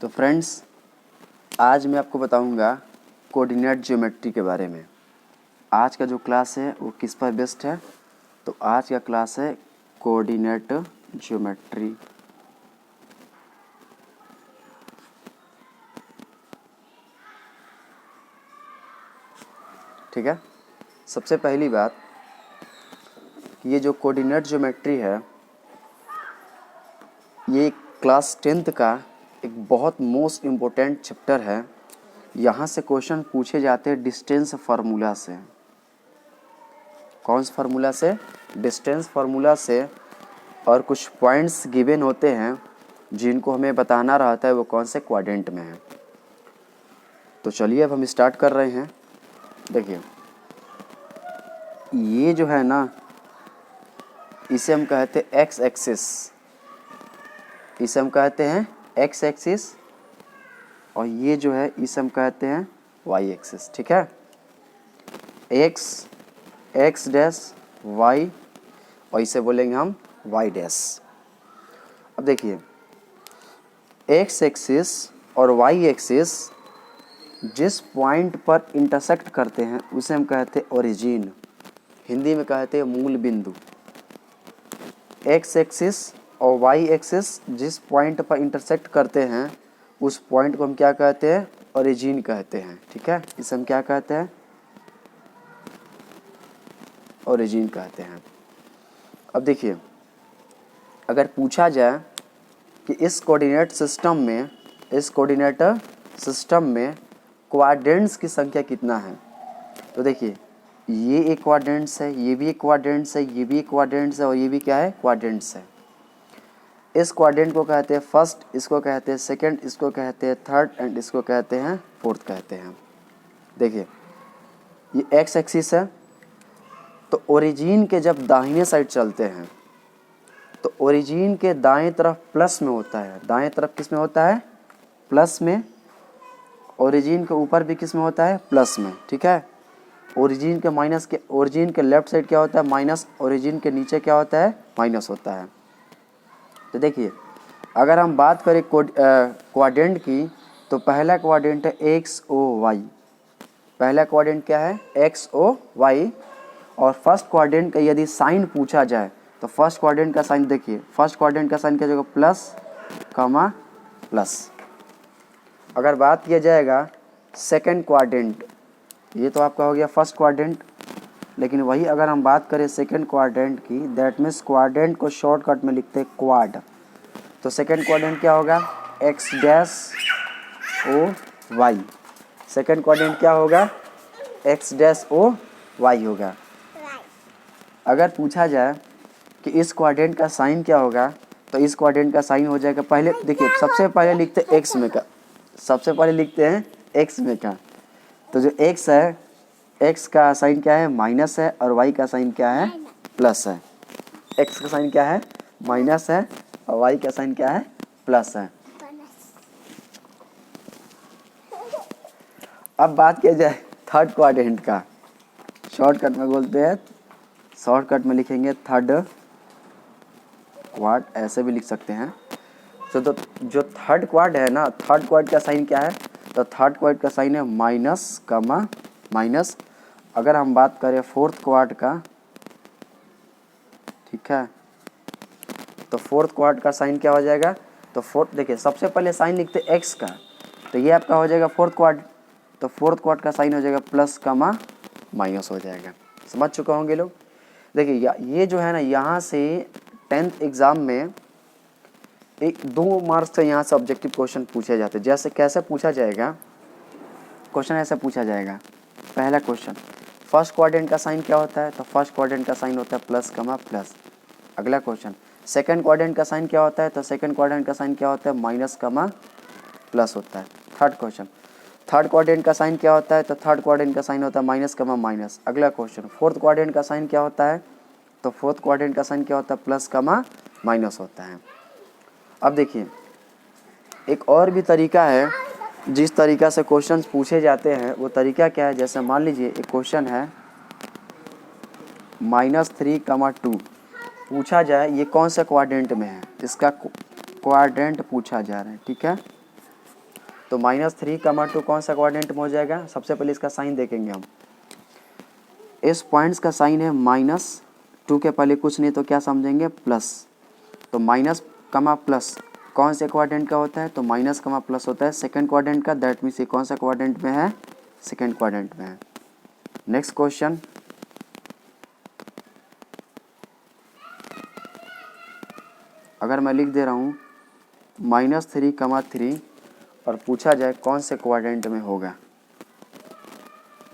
तो फ्रेंड्स, आज मैं आपको बताऊंगा कोऑर्डिनेट ज्योमेट्री के बारे में। आज का जो क्लास है वो किस पर बेस्ड है? तो आज का क्लास है कोऑर्डिनेट ज्योमेट्री। ठीक है। सबसे पहली बात, ये जो कोऑर्डिनेट ज्योमेट्री है ये क्लास 10th का एक बहुत मोस्ट इम्पोर्टेंट चैप्टर है। यहाँ से क्वेश्चन पूछे जाते हैं डिस्टेंस फार्मूला से। कौन से फार्मूला से? डिस्टेंस फार्मूला से। और कुछ पॉइंट्स गिवन होते हैं जिनको हमें बताना रहता है वो कौन से क्वाड्रेंट में है। तो चलिए अब हम स्टार्ट कर रहे हैं। देखिए, ये जो है ना, इसे हम कहते हैं एक्स एक्सिस। इसे हम कहते हैं एक्स एक्सिस, और ये जो है इसे हम कहते हैं वाई एक्सिस। ठीक है। एक्स डैश वाई, और इसे बोलेंगे हम वाई डैश। अब देखिए, एक्स एक्सिस और वाई एक्सिस जिस पॉइंट पर इंटरसेक्ट करते हैं उसे हम कहते हैं ओरिजिन। हिंदी में कहते हैं मूल बिंदु। एक्स एक्सिस और वाई एक्सिस जिस पॉइंट पर इंटरसेक्ट करते हैं उस पॉइंट को हम क्या कहते हैं? ओरिजिन कहते हैं। ठीक है। इसे हम क्या कहते हैं? ओरिजिन कहते हैं। अब देखिए, अगर पूछा जाए कि इस कोऑर्डिनेट सिस्टम में क्वाड्रेंट्स की संख्या कितना है, तो देखिए, ये एक क्वाड्रेंट्स है, ये भी एक क्वाड्रेंट्स है, ये भी एक क्वाड्रेंट्स है, और ये भी क्या है? क्वाड्रेंट्स है। इस क्वाड्रेंट को कहते हैं फर्स्ट, इसको कहते हैं सेकंड, इसको कहते हैं थर्ड, एंड इसको कहते हैं फोर्थ कहते हैं। देखिए, ये एक्स एक्सिस है, तो ओरिजिन के जब दाहिने साइड चलते हैं तो ओरिजिन के दाएं तरफ प्लस में होता है। दाएं तरफ किस में होता है? प्लस में। ओरिजिन के ऊपर भी किस में होता है? प्लस में। ठीक है। ओरिजिन के लेफ्ट साइड क्या होता है? माइनस। ओरिजिन के नीचे क्या होता है? माइनस होता है। तो देखिए, अगर हम बात करें क्वाड्रेंट की, तो पहला क्वाड्रेंट है एक्स ओ वाई। पहला क्वाड्रेंट क्या है? X O Y. और फर्स्ट क्वाड्रेंट का यदि साइन पूछा जाए तो फर्स्ट क्वाड्रेंट का साइन देखिए, फर्स्ट क्वाड्रेंट का साइन क्या होगा? Plus comma plus. अगर बात किया जाएगा सेकंड क्वाड्रेंट, ये तो आपका हो गया फर्स्ट क्वाड्रेंट, लेकिन वही अगर हम बात करें सेकंड क्वाड्रेंट की, दैट मीन्स क्वाड्रेंट को शॉर्टकट में लिखते हैं क्वाड। तो सेकंड क्वाड्रेंट क्या होगा? X dash O Y. Second quadrant क्या होगा? एक्स डैश ओ वाई होगा। अगर पूछा जाए कि इस क्वाड्रेंट का साइन क्या होगा, तो इस क्वाड्रेंट का साइन हो जाएगा, पहले देखिए, सबसे पहले लिखते हैं एक्स में का, सबसे पहले लिखते हैं एक्स में का। तो जो एक्स है, एक्स का साइन क्या है? माइनस है, और वाई का साइन क्या है? प्लस है। एक्स का साइन क्या है? माइनस है, और वाई का साइन क्या है? प्लस है। अब बात किया जाए थर्ड क्वाड्रेंट का, शॉर्टकट में बोलते हैं, शॉर्टकट में लिखेंगे थर्ड क्वाड, ऐसे भी लिख सकते हैं। तो जो थर्ड क्वाड है ना, थर्ड क्वाड का साइन क्या है? तो थर्ड क्वाड का साइन है माइनस कमा माइनस। अगर हम बात करें फोर्थ क्वाड का, ठीक है, तो फोर्थ क्वाड का साइन क्या हो जाएगा? तो फोर्थ, देखिए, सबसे पहले साइन लिखते हैं एक्स का, तो ये आपका हो जाएगा फोर्थ क्वाड। तो फोर्थ क्वाड का साइन हो जाएगा प्लस कमा माइनस हो जाएगा। समझ चुके होंगे लोग। देखिए, ये जो है ना, यहाँ से 10th एग्ज़ाम में 2 मार्क्स से यहाँ से ऑब्जेक्टिव क्वेश्चन पूछे जाते हैं। जैसे कैसे पूछा जाएगा? क्वेश्चन ऐसे पूछा जाएगा। पहला क्वेश्चन, फर्स्ट क्वाड्रेंट का साइन क्या होता है? तो फर्स्ट क्वाड्रेंट का साइन होता है प्लस कमा प्लस। अगला क्वेश्चन, सेकंड क्वाड्रेंट का साइन क्या होता है? तो सेकंड क्वाड्रेंट का साइन क्या होता है? माइनस कमा प्लस होता है। थर्ड क्वेश्चन, थर्ड क्वाड्रेंट का साइन क्या होता है? तो थर्ड क्वाड्रेंट का साइन होता है माइनस कमा माइनस। अगला क्वेश्चन, फोर्थ क्वाड्रेंट का साइन क्या होता है? तो फोर्थ क्वाड्रेंट का साइन क्या होता है? प्लस कमा माइनस होता है। अब देखिए, एक और भी तरीका है जिस तरीका से क्वेश्चंस पूछे जाते हैं। वो तरीका क्या है? जैसे मान लीजिए एक क्वेश्चन है -3, पूछा जाए ये कौन से क्वाड्रेंट में है, इसका क्वाड्रेंट पूछा जा रहा है। ठीक है, तो -3, 2 कौन सा कोऑर्डिनेट में हो जाएगा? सबसे पहले इसका साइन देखेंगे हम। इस पॉइंट्स का साइन है -2 के पहले कुछ नहीं तो क्या समझेंगे? प्लस। तो माइनस कमा प्लस कौन से क्वाड्रेंट का होता है? तो माइनस कमा प्लस होता है सेकंड क्वाड्रेंट का। दैट मीन्स ये कौन सा क्वाड्रेंट में है? सेकंड क्वाड्रेंट में है। नेक्स्ट क्वेश्चन, अगर मैं लिख दे रहा हूँ -3, 3 और पूछा जाए कौन से क्वाड्रेंट में होगा,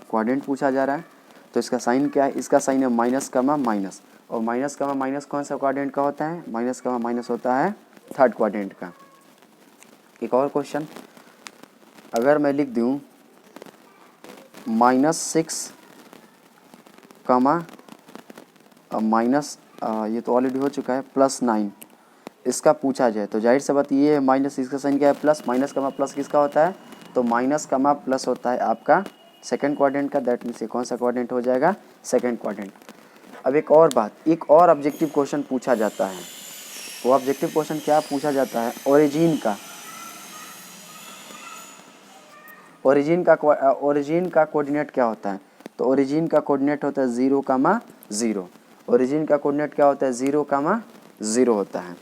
क्वाड्रेंट पूछा जा रहा है, तो इसका साइन क्या है? इसका साइन है माइनस कमा माइनस, और माइनस कमा माइनस कौन सा क्वाड्रेंट का होता है? माइनस कमा माइनस होता है थर्ड क्वाड्रेंट का। एक और क्वेश्चन, अगर मैं लिख दूँ -6 कमा माइनस, ये तो ऑलरेडी हो चुका है, +9, इसका पूछा जाए तो जाहिर सी बात ये है माइनस, इसका साइन क्या है? प्लस। माइनस कमा प्लस किसका होता है? तो माइनस कमा प्लस होता है आपका सेकंड क्वाड्रेंट का। दैट मीन्स ये कौन सा क्वाड्रेंट हो जाएगा? Second quadrant. अब एक और बात, एक और ऑब्जेक्टिव क्वेश्चन पूछा जाता है। वो ऑब्जेक्टिव क्वेश्चन क्या पूछा जाता है? ओरिजिन का कोऑर्डिनेट क्या होता है? तो ओरिजिन का कोऑर्डिनेट होता है 0, 0। ओरिजिन का कोऑर्डिनेट क्या होता है? 0, 0 होता है।